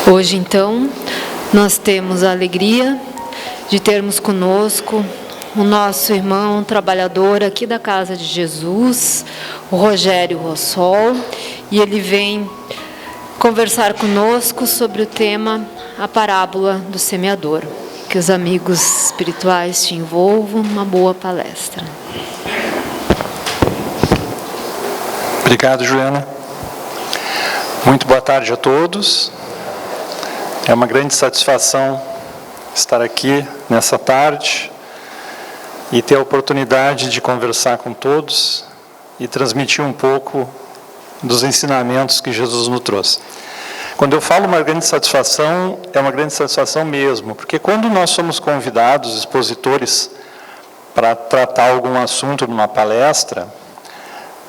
Hoje, então, nós temos a alegria de termos conosco o nosso irmão trabalhador aqui da Casa de Jesus, o Rogério Rossol, e ele vem conversar conosco sobre o tema A Parábola do Semeador. Que os amigos espirituais te envolvam numa boa palestra. Obrigado, Juliana. Muito boa tarde a todos. É uma grande satisfação estar aqui nessa tarde e ter a oportunidade de conversar com todos e transmitir um pouco dos ensinamentos que Jesus nos trouxe. Quando eu falo uma grande satisfação, é uma grande satisfação mesmo, porque quando nós somos convidados, expositores, para tratar algum assunto numa palestra,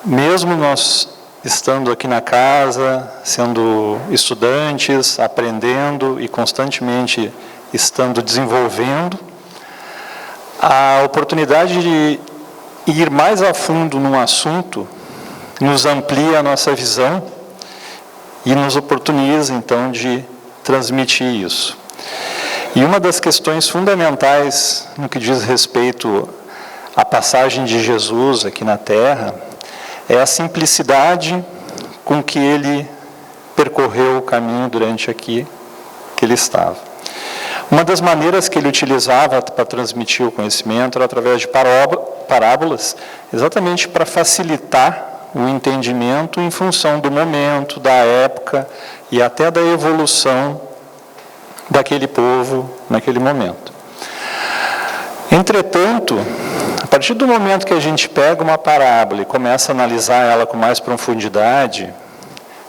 mesmo nós estando aqui na casa, sendo estudantes, aprendendo e constantemente estando desenvolvendo, a oportunidade de ir mais a fundo num assunto nos amplia a nossa visão e nos oportuniza, então, de transmitir isso. E uma das questões fundamentais no que diz respeito à passagem de Jesus aqui na Terra é a simplicidade com que ele percorreu o caminho durante aqui que ele estava. Uma das maneiras que ele utilizava para transmitir o conhecimento era através de parábolas, exatamente para facilitar o entendimento em função do momento, da época e até da evolução daquele povo naquele momento. Entretanto, a partir do momento que a gente pega uma parábola e começa a analisar ela com mais profundidade,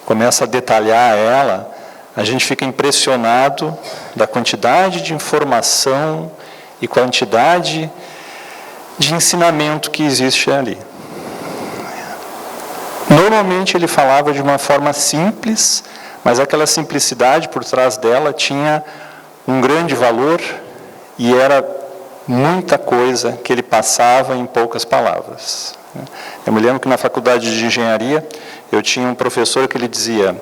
começa a detalhar ela, a gente fica impressionado da quantidade de informação e quantidade de ensinamento que existe ali. Normalmente ele falava de uma forma simples, mas aquela simplicidade por trás dela tinha um grande valor e era muita coisa que ele passava em poucas palavras. Eu me lembro que na faculdade de engenharia eu tinha um professor que ele dizia: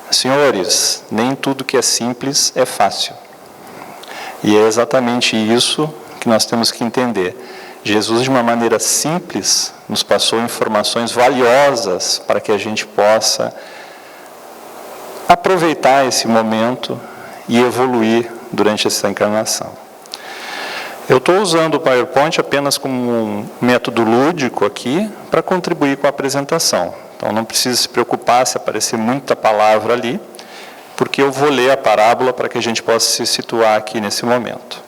senhores, nem tudo que é simples é fácil. E é exatamente isso que nós temos que entender. Jesus, de uma maneira simples, nos passou informações valiosas para que a gente possa aproveitar esse momento e evoluir durante essa encarnação. Eu estou usando o PowerPoint apenas como um método lúdico aqui para contribuir com a apresentação. Então não precisa se preocupar se aparecer muita palavra ali, porque eu vou ler a parábola para que a gente possa se situar aqui nesse momento.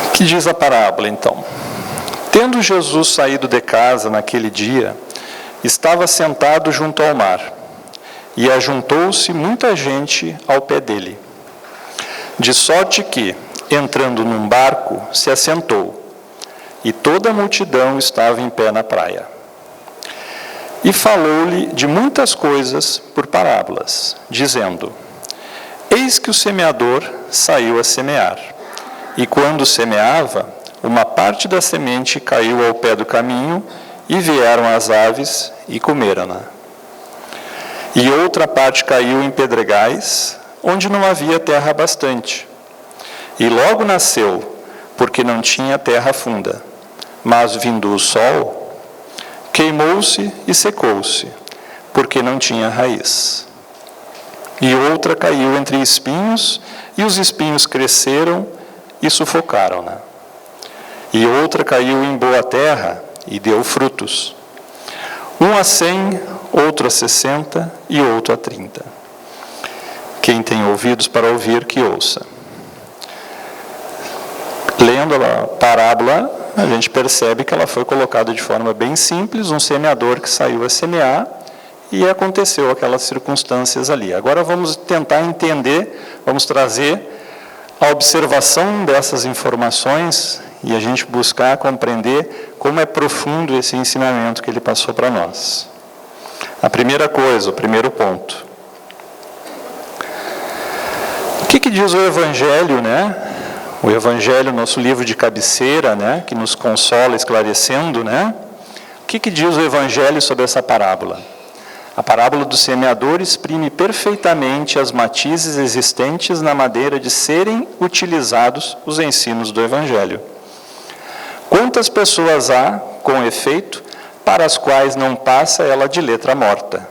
O que diz a parábola, então? Tendo Jesus saído de casa naquele dia, estava sentado junto ao mar, e ajuntou-se muita gente ao pé dele. De sorte que, entrando num barco, se assentou, e toda a multidão estava em pé na praia. E falou-lhe de muitas coisas por parábolas, dizendo: eis que o semeador saiu a semear. E quando semeava, uma parte da semente caiu ao pé do caminho, e vieram as aves e comeram-na. E outra parte caiu em pedregais, onde não havia terra bastante. E logo nasceu, porque não tinha terra funda. Mas vindo o sol, queimou-se e secou-se, porque não tinha raiz. E outra caiu entre espinhos, e os espinhos cresceram e sufocaram-na. E outra caiu em boa terra e deu frutos. Um a 100, outro a 60 e outro a 30. Quem tem ouvidos para ouvir, que ouça. Lendo a parábola, a gente percebe que ela foi colocada de forma bem simples, um semeador que saiu a semear, e aconteceu aquelas circunstâncias ali. Agora vamos tentar entender, vamos trazer a observação dessas informações e a gente buscar compreender como é profundo esse ensinamento que ele passou para nós. A primeira coisa, o primeiro ponto. O que diz o Evangelho, né? O Evangelho, nosso livro de cabeceira, né? Que nos consola esclarecendo, né? O que diz o Evangelho sobre essa parábola? A parábola do semeador exprime perfeitamente as matizes existentes na maneira de serem utilizados os ensinos do Evangelho. Quantas pessoas há, com efeito, para as quais não passa ela de letra morta,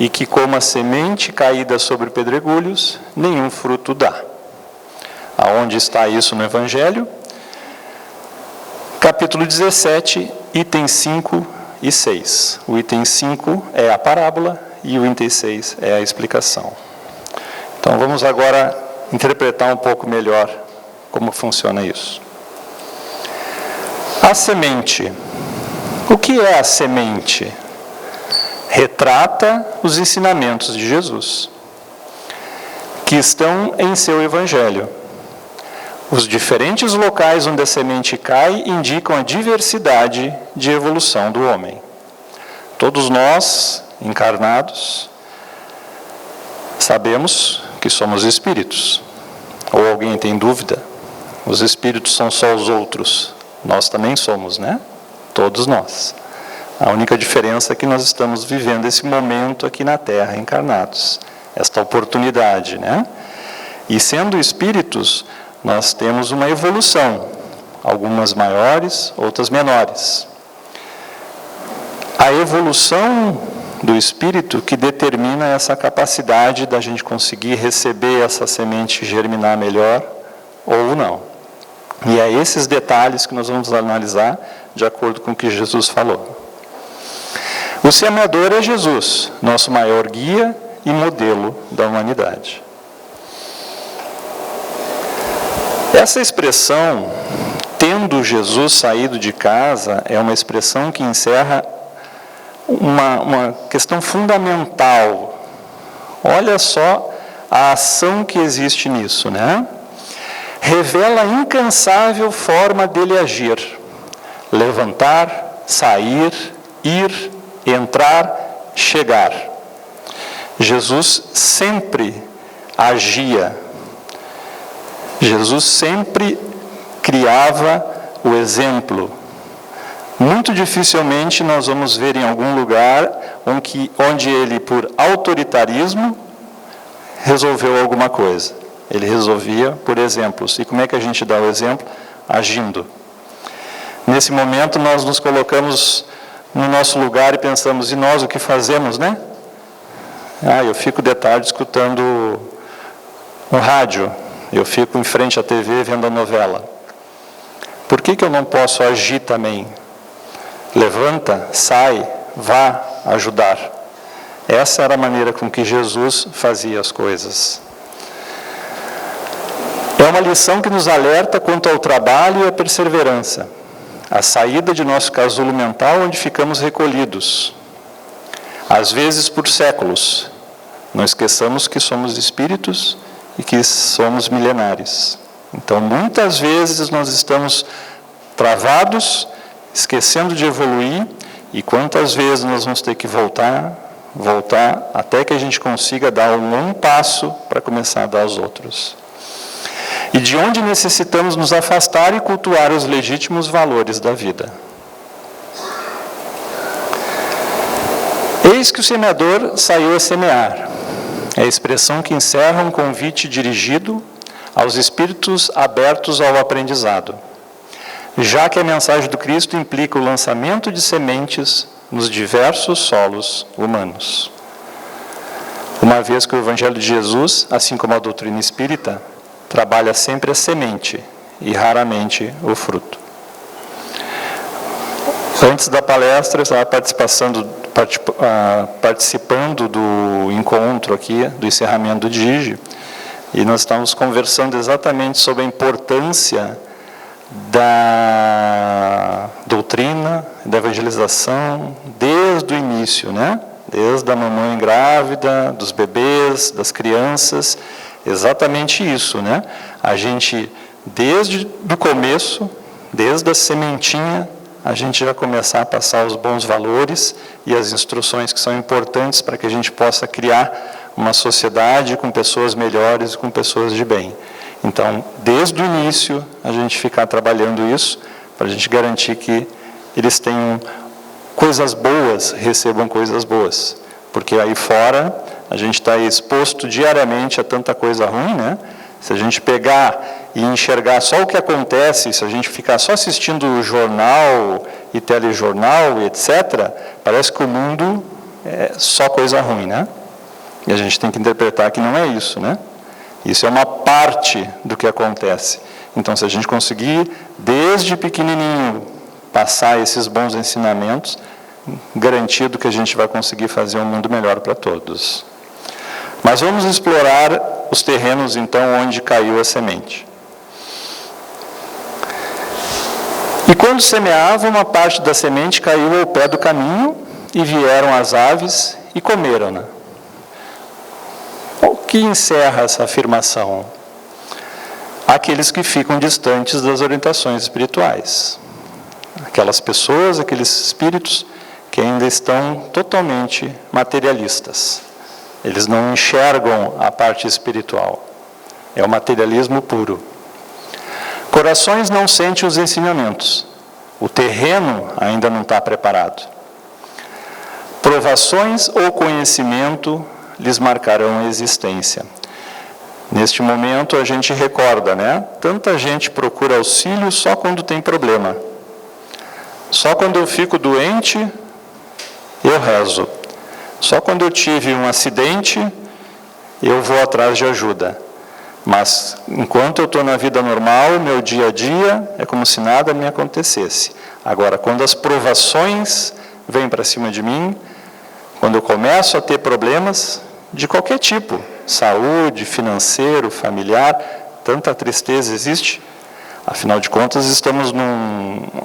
e que, como a semente caída sobre pedregulhos, nenhum fruto dá. Aonde está isso no Evangelho? Capítulo 17, itens 5 e 6. O item 5 é a parábola e o item 6 é a explicação. Então vamos agora interpretar um pouco melhor como funciona isso. A semente. O que é a semente? Retrata os ensinamentos de Jesus, que estão em seu Evangelho. Os diferentes locais onde a semente cai indicam a diversidade de evolução do homem. Todos nós, encarnados, sabemos que somos espíritos. Ou alguém tem dúvida? Os espíritos são só os outros. Nós também somos, né? Todos nós. A única diferença é que nós estamos vivendo esse momento aqui na Terra, encarnados. Esta oportunidade, né? E sendo espíritos, nós temos uma evolução, algumas maiores, outras menores. A evolução do espírito que determina essa capacidade da gente conseguir receber essa semente germinar melhor ou não. E é esses detalhes que nós vamos analisar de acordo com o que Jesus falou. O semeador é Jesus, nosso maior guia e modelo da humanidade. Essa expressão, tendo Jesus saído de casa, é uma expressão que encerra uma questão fundamental. Olha só a ação que existe nisso, né? Revela a incansável forma dele agir. Levantar, sair, ir, entrar, chegar. Jesus sempre agia. Jesus sempre criava o exemplo. Muito dificilmente nós vamos ver em algum lugar onde ele, por autoritarismo, resolveu alguma coisa. Ele resolvia por exemplos. E como é que a gente dá o exemplo? Agindo. Nesse momento nós nos colocamos no nosso lugar e pensamos, e nós o que fazemos, né? Eu fico de tarde escutando no rádio. Eu fico em frente à TV vendo a novela. Por que eu não posso agir também? Levanta, sai, vá ajudar. Essa era a maneira com que Jesus fazia as coisas. É uma lição que nos alerta quanto ao trabalho e à perseverança. A saída de nosso casulo mental onde ficamos recolhidos. Às vezes por séculos. Não esqueçamos que somos espíritos e que somos milenares. Então, muitas vezes nós estamos travados, esquecendo de evoluir, e quantas vezes nós vamos ter que voltar, até que a gente consiga dar um passo para começar a dar os outros. E de onde necessitamos nos afastar e cultuar os legítimos valores da vida. Eis que o semeador saiu a semear. É a expressão que encerra um convite dirigido aos espíritos abertos ao aprendizado, já que a mensagem do Cristo implica o lançamento de sementes nos diversos solos humanos. Uma vez que o Evangelho de Jesus, assim como a doutrina espírita, trabalha sempre a semente e raramente o fruto. Antes da palestra, eu estava participando do encontro aqui, do encerramento do DIGE, e nós estávamos conversando exatamente sobre a importância da doutrina, da evangelização, desde o início, né? Desde a mamãe grávida, dos bebês, das crianças, exatamente isso, né? A gente, desde o começo, desde a sementinha, a gente já começar a passar os bons valores e as instruções que são importantes para que a gente possa criar uma sociedade com pessoas melhores e com pessoas de bem. Então, desde o início, a gente ficar trabalhando isso, para a gente garantir que eles tenham coisas boas, recebam coisas boas. Porque aí fora a gente está exposto diariamente a tanta coisa ruim, né? Se a gente pegar e enxergar só o que acontece, se a gente ficar só assistindo jornal e telejornal, etc., parece que o mundo é só coisa ruim, né? E a gente tem que interpretar que não é isso, né? Isso é uma parte do que acontece. Então, se a gente conseguir, desde pequenininho, passar esses bons ensinamentos, garantido que a gente vai conseguir fazer um mundo melhor para todos. Mas vamos explorar os terrenos, então, onde caiu a semente. E quando semeava, uma parte da semente caiu ao pé do caminho, e vieram as aves e comeram-na. O que encerra essa afirmação? Aqueles que ficam distantes das orientações espirituais. Aquelas pessoas, aqueles espíritos que ainda estão totalmente materialistas. Eles não enxergam a parte espiritual. É o materialismo puro. Corações não sentem os ensinamentos. O terreno ainda não está preparado. Provações ou conhecimento lhes marcarão a existência. Neste momento a gente recorda, né? Tanta gente procura auxílio só quando tem problema. Só quando eu fico doente, eu rezo. Só quando eu tive um acidente, eu vou atrás de ajuda. Mas, enquanto eu estou na vida normal, meu dia a dia é como se nada me acontecesse. Agora, quando as provações vêm para cima de mim, quando eu começo a ter problemas de qualquer tipo, saúde, financeiro, familiar, tanta tristeza existe, afinal de contas, estamos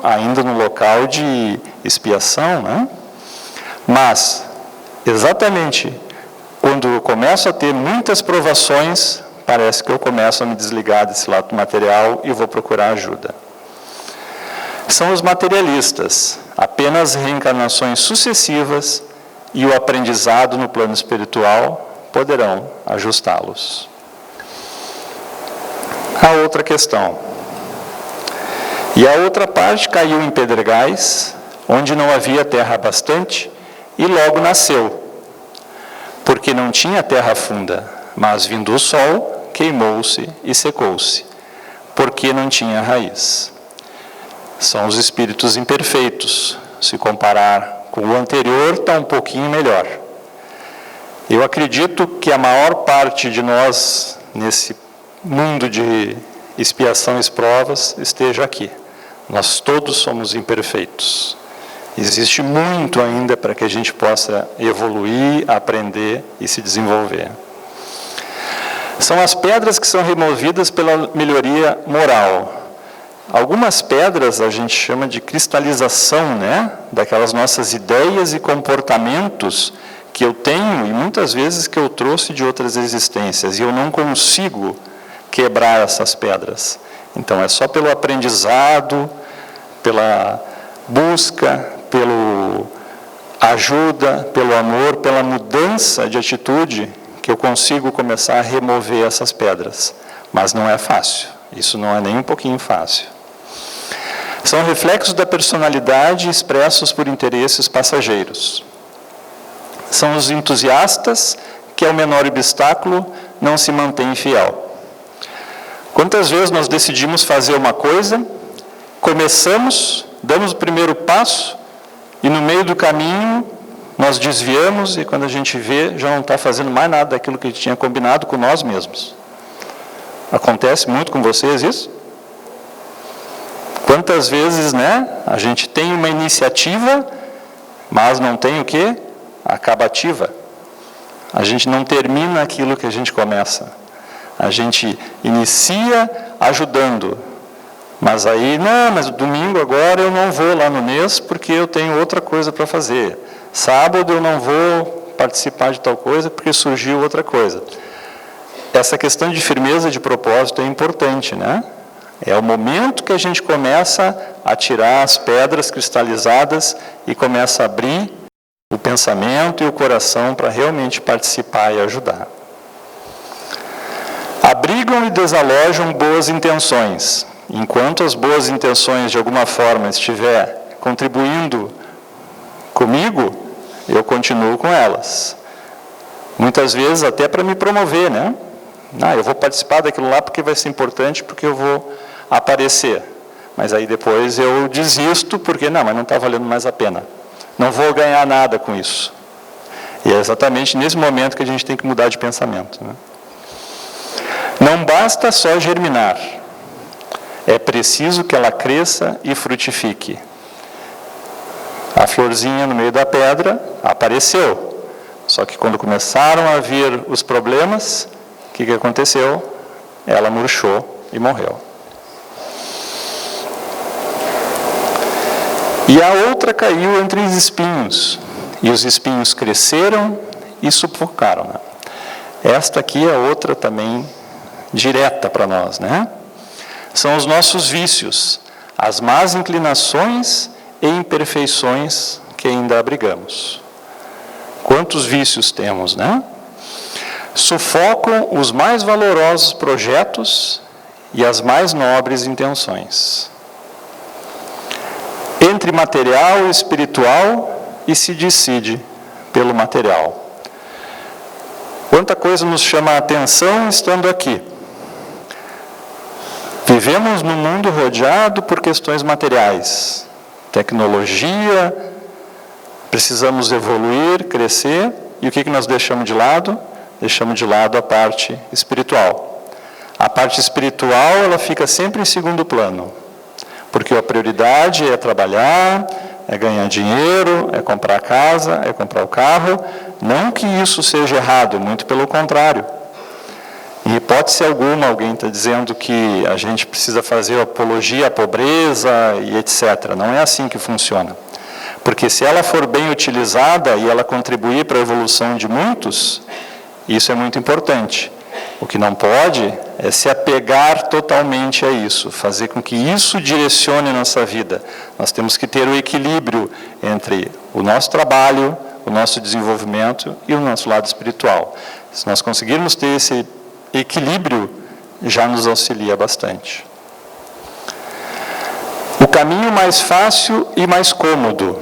ainda no local de expiação, né? Mas, exatamente quando eu começo a ter muitas provações, parece que eu começo a me desligar desse lado material e vou procurar ajuda. São os materialistas, apenas reencarnações sucessivas e o aprendizado no plano espiritual poderão ajustá-los. A outra questão. E a outra parte caiu em pedregais, onde não havia terra bastante, e logo nasceu, porque não tinha terra funda, mas vindo o sol, queimou-se e secou-se, porque não tinha raiz. São os espíritos imperfeitos. Se comparar com o anterior, está um pouquinho melhor. Eu acredito que a maior parte de nós, nesse mundo de expiação e provas, esteja aqui. Nós todos somos imperfeitos. Existe muito ainda para que a gente possa evoluir, aprender e se desenvolver. São as pedras que são removidas pela melhoria moral. Algumas pedras a gente chama de cristalização, né? Daquelas nossas ideias e comportamentos que eu tenho e muitas vezes que eu trouxe de outras existências e eu não consigo quebrar essas pedras. Então é só pelo aprendizado, pela busca, pela ajuda, pelo amor, pela mudança de atitude que eu consigo começar a remover essas pedras. Mas não é fácil, isso não é nem um pouquinho fácil. São reflexos da personalidade expressos por interesses passageiros. São os entusiastas que, ao menor obstáculo, não se mantêm fiel. Quantas vezes nós decidimos fazer uma coisa, começamos, damos o primeiro passo, e no meio do caminho nós desviamos, e quando a gente vê, já não está fazendo mais nada daquilo que a gente tinha combinado com nós mesmos. Acontece muito com vocês isso? Quantas vezes, né, a gente tem uma iniciativa, mas não tem o quê? A acabativa. A gente não termina aquilo que a gente começa. A gente inicia ajudando, mas aí, não, mas domingo agora eu não vou lá no mês porque eu tenho outra coisa para fazer. Sábado eu não vou participar de tal coisa porque surgiu outra coisa. Essa questão de firmeza de propósito é importante, né? É o momento que a gente começa a tirar as pedras cristalizadas e começa a abrir o pensamento e o coração para realmente participar e ajudar. Abrigam e desalojam boas intenções. Enquanto as boas intenções, de alguma forma, estiver contribuindo comigo, eu continuo com elas. Muitas vezes até para me promover, né? Eu vou participar daquilo lá porque vai ser importante, porque eu vou aparecer. Mas aí depois eu desisto, porque mas não está valendo mais a pena. Não vou ganhar nada com isso. E é exatamente nesse momento que a gente tem que mudar de pensamento, né? Não basta só germinar. É preciso que ela cresça e frutifique. A florzinha no meio da pedra apareceu. Só que quando começaram a vir os problemas, o que aconteceu? Ela murchou e morreu. E a outra caiu entre os espinhos. E os espinhos cresceram e sufocaram, né? Esta aqui é outra também direta para nós, né? São os nossos vícios, as más inclinações e imperfeições que ainda abrigamos. Quantos vícios temos, né? Sufocam os mais valorosos projetos e as mais nobres intenções. Entre material e espiritual, e se decide pelo material. Quanta coisa nos chama a atenção estando aqui. Vivemos num mundo rodeado por questões materiais. Tecnologia, precisamos evoluir, crescer, e o que nós deixamos de lado? Deixamos de lado a parte espiritual. A parte espiritual, ela fica sempre em segundo plano, porque a prioridade é trabalhar, é ganhar dinheiro, é comprar a casa, é comprar o carro. Não que isso seja errado, muito pelo contrário. Em hipótese alguma, alguém está dizendo que a gente precisa fazer apologia à pobreza e etc. Não é assim que funciona. Porque se ela for bem utilizada e ela contribuir para a evolução de muitos, isso é muito importante. O que não pode é se apegar totalmente a isso, fazer com que isso direcione a nossa vida. Nós temos que ter o equilíbrio entre o nosso trabalho, o nosso desenvolvimento e o nosso lado espiritual. Se nós conseguirmos ter esse equilíbrio, já nos auxilia bastante. O caminho mais fácil e mais cômodo.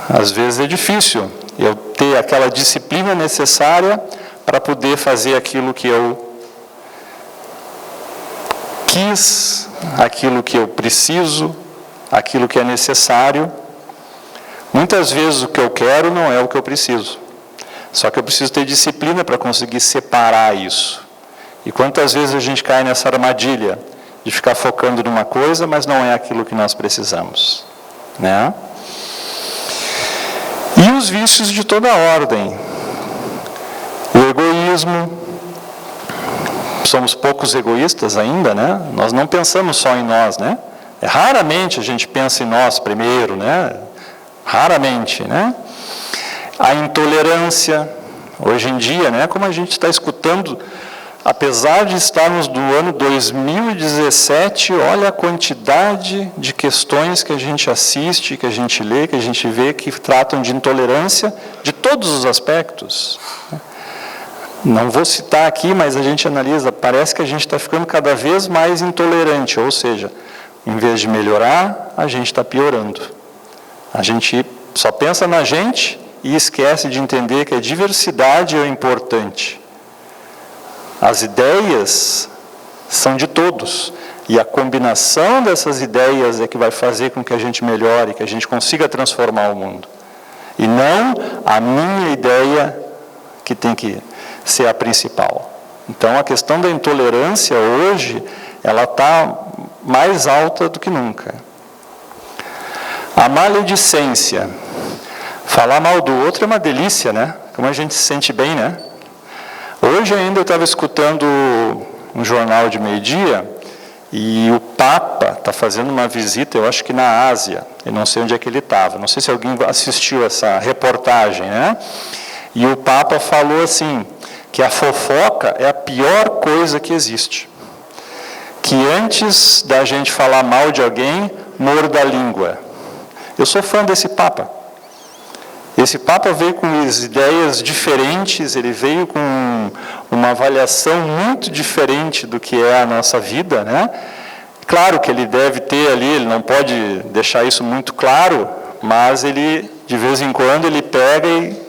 Às vezes é difícil eu ter aquela disciplina necessária para poder fazer aquilo que eu quis, aquilo que eu preciso, aquilo que é necessário. Muitas vezes o que eu quero não é o que eu preciso. Só que eu preciso ter disciplina para conseguir separar isso. E quantas vezes a gente cai nessa armadilha de ficar focando numa coisa, mas não é aquilo que nós precisamos, né? E os vícios de toda ordem. O egoísmo. Somos poucos egoístas ainda, né? Nós não pensamos só em nós, né? Raramente a gente pensa em nós primeiro, né? Raramente, né? A intolerância. Hoje em dia, né? Como a gente está escutando, apesar de estarmos no ano 2017, olha a quantidade de questões que a gente assiste, que a gente lê, que a gente vê, que tratam de intolerância de todos os aspectos. Não vou citar aqui, mas a gente analisa, parece que a gente está ficando cada vez mais intolerante, ou seja, em vez de melhorar, a gente está piorando. A gente só pensa na gente e esquece de entender que a diversidade é importante. As ideias são de todos, e a combinação dessas ideias é que vai fazer com que a gente melhore, que a gente consiga transformar o mundo. E não a minha ideia que tem que ser a principal. Então, a questão da intolerância hoje, ela está mais alta do que nunca. A maledicência. Falar mal do outro é uma delícia, né? Como a gente se sente bem, né? Hoje ainda eu estava escutando um jornal de meio-dia e o Papa está fazendo uma visita, eu acho que na Ásia, eu não sei onde é que ele estava, não sei se alguém assistiu essa reportagem, né? E o Papa falou assim, que a fofoca é a pior coisa que existe. Que antes da gente falar mal de alguém, morda a língua. Eu sou fã desse Papa. Esse Papa veio com ideias diferentes, ele veio com uma avaliação muito diferente do que é a nossa vida, né? Claro que ele deve ter ali, ele não pode deixar isso muito claro, mas ele, de vez em quando, ele pega e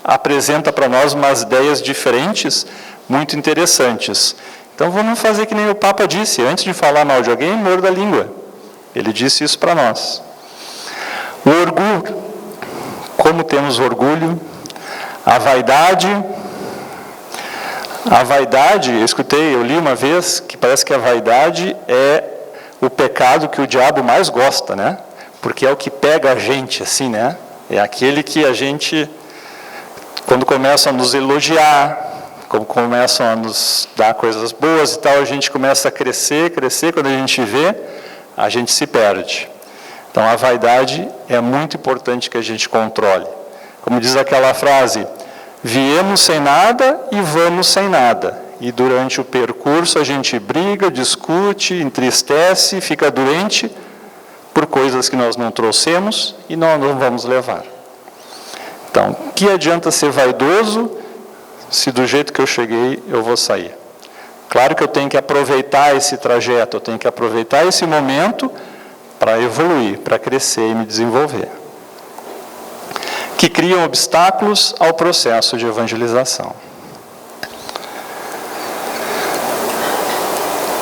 apresenta para nós umas ideias diferentes, muito interessantes. Então vamos fazer que nem o Papa disse, antes de falar mal de alguém, morda a língua. Ele disse isso para nós. O orgulho, como temos orgulho, a vaidade, eu li uma vez que parece que a vaidade é o pecado que o diabo mais gosta, né? Porque é o que pega a gente, assim, né? É aquele que a gente, quando começam a nos elogiar, quando começam a nos dar coisas boas e tal, a gente começa a crescer, quando a gente vê, a gente se perde. Então a vaidade é muito importante que a gente controle. Como diz aquela frase, viemos sem nada e vamos sem nada. E durante o percurso a gente briga, discute, entristece, fica doente por coisas que nós não trouxemos e nós não vamos levar. Então, que adianta ser vaidoso se do jeito que eu cheguei eu vou sair? Claro que eu tenho que aproveitar esse trajeto, eu tenho que aproveitar esse momento para evoluir, para crescer e me desenvolver. Que criam obstáculos ao processo de evangelização.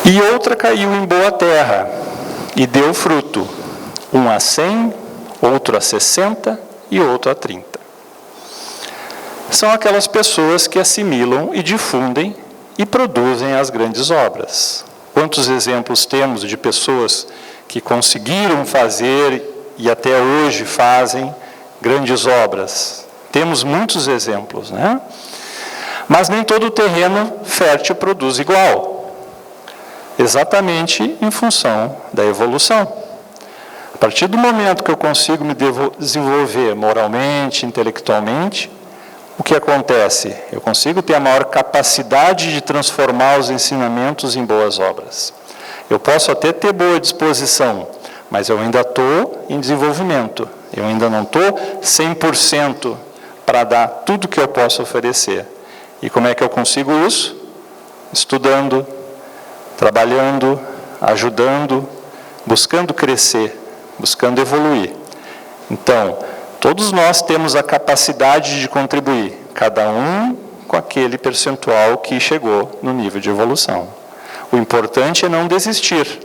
E outra caiu em boa terra e deu fruto, um a 100, outro a 60 e outro a 30. São aquelas pessoas que assimilam e difundem e produzem as grandes obras. Quantos exemplos temos de pessoas que conseguiram fazer e até hoje fazem grandes obras? Temos muitos exemplos, né? Mas nem todo terreno fértil produz igual, exatamente em função da evolução. A partir do momento que eu consigo me desenvolver moralmente, intelectualmente, o que acontece? Eu consigo ter a maior capacidade de transformar os ensinamentos em boas obras. Eu posso até ter boa disposição, mas eu ainda estou em desenvolvimento. Eu ainda não estou 100% para dar tudo que eu posso oferecer. E como é que eu consigo isso? Estudando, trabalhando, ajudando, buscando crescer, buscando evoluir. Então, todos nós temos a capacidade de contribuir, cada um com aquele percentual que chegou no nível de evolução. O importante é não desistir,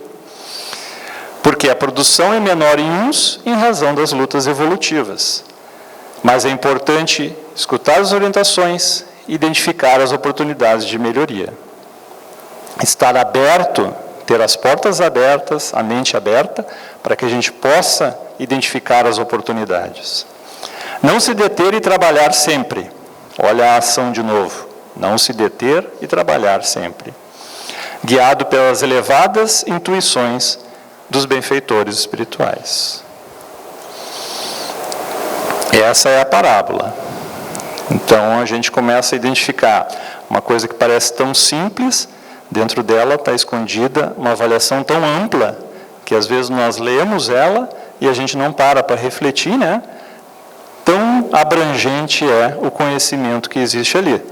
porque a produção é menor em uns em razão das lutas evolutivas. Mas é importante escutar as orientações, identificar as oportunidades de melhoria. Estar aberto, ter as portas abertas, a mente aberta, para que a gente possa identificar as oportunidades. Não se deter e trabalhar sempre. Olha a ação de novo. Não se deter e trabalhar sempre. Guiado pelas elevadas intuições dos benfeitores espirituais. Essa é a parábola. Então a gente começa a identificar uma coisa que parece tão simples, dentro dela está escondida uma avaliação tão ampla, que às vezes nós lemos ela e a gente não para refletir, né? Tão abrangente é o conhecimento que existe ali.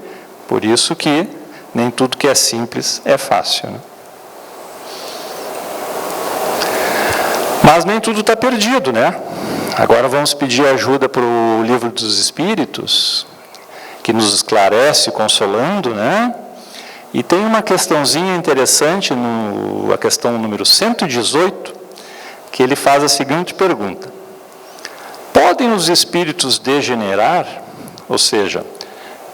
Por isso que nem tudo que é simples é fácil, né? Mas nem tudo está perdido, né? Agora vamos pedir ajuda para o Livro dos Espíritos, que nos esclarece, consolando, né? E tem uma questãozinha interessante, a questão número 118, que ele faz a seguinte pergunta. Podem os espíritos degenerar? Ou seja,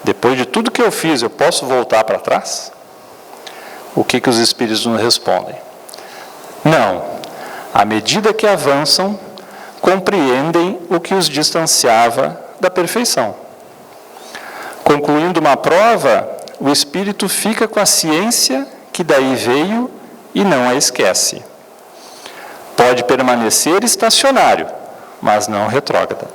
depois de tudo que eu fiz, eu posso voltar para trás? O que os espíritos nos respondem? Não. À medida que avançam, compreendem o que os distanciava da perfeição. Concluindo uma prova, o espírito fica com a ciência que daí veio e não a esquece. Pode permanecer estacionário, mas não retrógrada.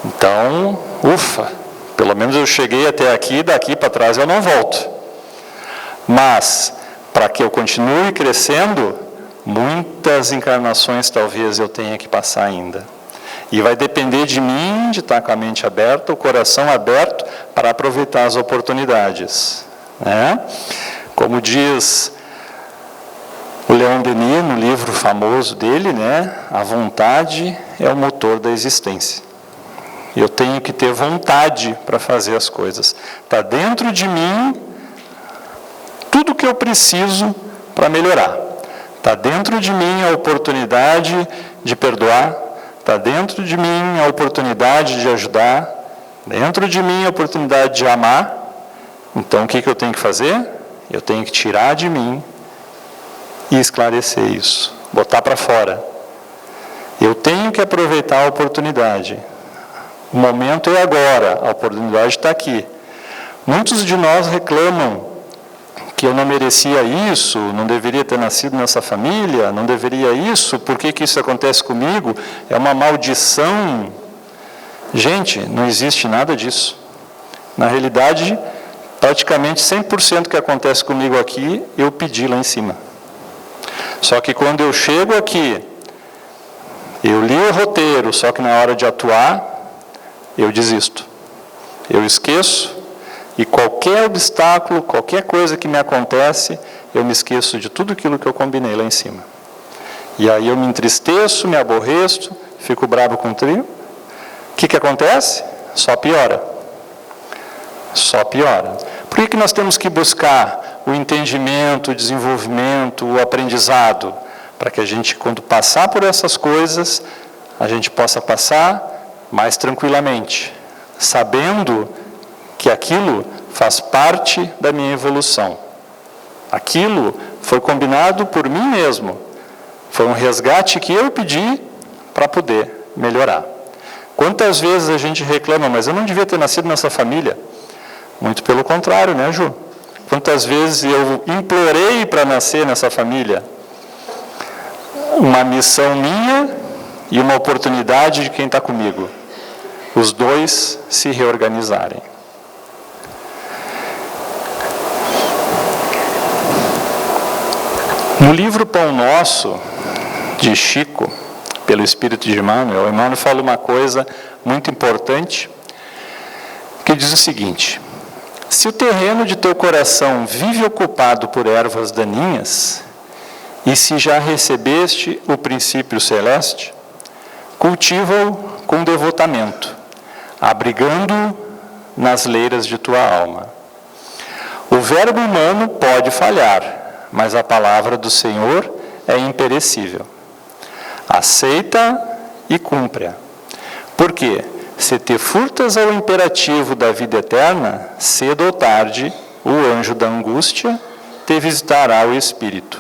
Então, ufa, pelo menos eu cheguei até aqui, daqui para trás eu não volto. Mas, para que eu continue crescendo, muitas encarnações talvez eu tenha que passar ainda. E vai depender de mim, de estar com a mente aberta, o coração aberto, para aproveitar as oportunidades, né? Como diz o Leon Denis, no livro famoso dele, né? A vontade é o motor da existência. Eu tenho que ter vontade para fazer as coisas. Está dentro de mim tudo que eu preciso para melhorar. Está dentro de mim a oportunidade de perdoar. Está dentro de mim a oportunidade de ajudar. Dentro de mim a oportunidade de amar. Então o que eu tenho que fazer? Eu tenho que tirar de mim e esclarecer isso. Botar para fora. Eu tenho que aproveitar a oportunidade. O momento é agora, a oportunidade está aqui. Muitos de nós reclamam que eu não merecia isso, não deveria ter nascido nessa família, não deveria isso, por que isso acontece comigo? É uma maldição. Gente, não existe nada disso. Na realidade, praticamente 100% que acontece comigo aqui, eu pedi lá em cima. Só que quando eu chego aqui, eu li o roteiro, só que na hora de atuar, eu desisto. Eu esqueço, e qualquer obstáculo, qualquer coisa que me acontece, eu me esqueço de tudo aquilo que eu combinei lá em cima. E aí eu me entristeço, me aborreço, fico bravo com o trio. O que acontece? Só piora. Só piora. Por que nós temos que buscar o entendimento, o desenvolvimento, o aprendizado? Para que a gente, quando passar por essas coisas, a gente possa passar mais tranquilamente, sabendo que aquilo faz parte da minha evolução. Aquilo foi combinado por mim mesmo. Foi um resgate que eu pedi para poder melhorar. Quantas vezes a gente reclama, mas eu não devia ter nascido nessa família? Muito pelo contrário, né, Ju? Quantas vezes eu implorei para nascer nessa família? Uma missão minha e uma oportunidade de quem está comigo. Os dois se reorganizarem. No livro Pão Nosso, de Chico, pelo Espírito de Emmanuel fala uma coisa muito importante, que diz o seguinte: se o terreno de teu coração vive ocupado por ervas daninhas, e se já recebeste o princípio celeste, cultiva-o com devotamento, abrigando-o nas leiras de tua alma. O verbo humano pode falhar, mas a palavra do Senhor é imperecível. Aceita e cumpre-a. Porque, se te furtas ao imperativo da vida eterna, cedo ou tarde, o anjo da angústia te visitará o espírito,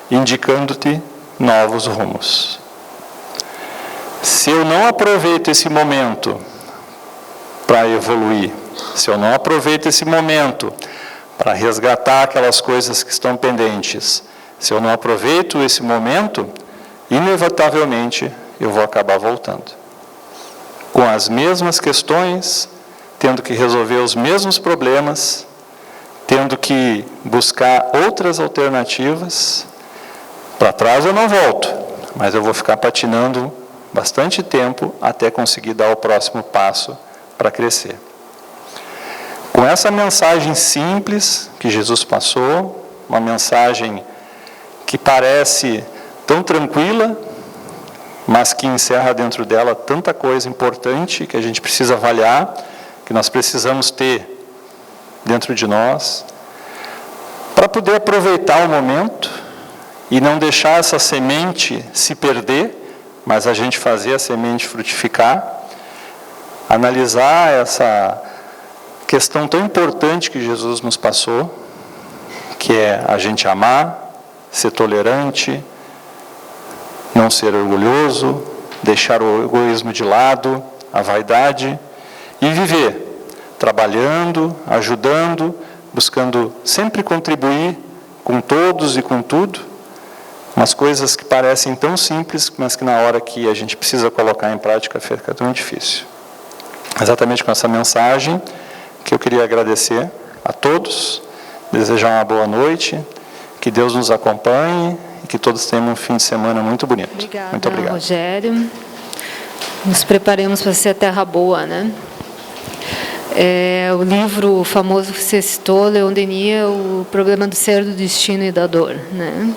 indicando-te novos rumos. Se eu não aproveito esse momento para evoluir, se eu não aproveito esse momento para resgatar aquelas coisas que estão pendentes, se eu não aproveito esse momento, inevitavelmente eu vou acabar voltando. Com as mesmas questões, tendo que resolver os mesmos problemas, tendo que buscar outras alternativas. Para trás eu não volto, mas eu vou ficar patinando bastante tempo até conseguir dar o próximo passo para crescer. Com essa mensagem simples que Jesus passou, uma mensagem que parece tão tranquila, mas que encerra dentro dela tanta coisa importante que a gente precisa avaliar, que nós precisamos ter dentro de nós, para poder aproveitar o momento e não deixar essa semente se perder, mas a gente fazer a semente frutificar, analisar essa questão tão importante que Jesus nos passou, que é a gente amar, ser tolerante, não ser orgulhoso, deixar o egoísmo de lado, a vaidade, e viver, trabalhando, ajudando, buscando sempre contribuir com todos e com tudo, umas coisas que parecem tão simples, mas que na hora que a gente precisa colocar em prática fica tão difícil. Exatamente com essa mensagem que eu queria agradecer a todos, desejar uma boa noite, que Deus nos acompanhe e que todos tenham um fim de semana muito bonito. Obrigada, muito obrigado. Rogério. Nos preparemos para ser a terra boa, né? O livro famoso que você citou, Leon Denis, O Problema do Ser, do Destino e da Dor, né?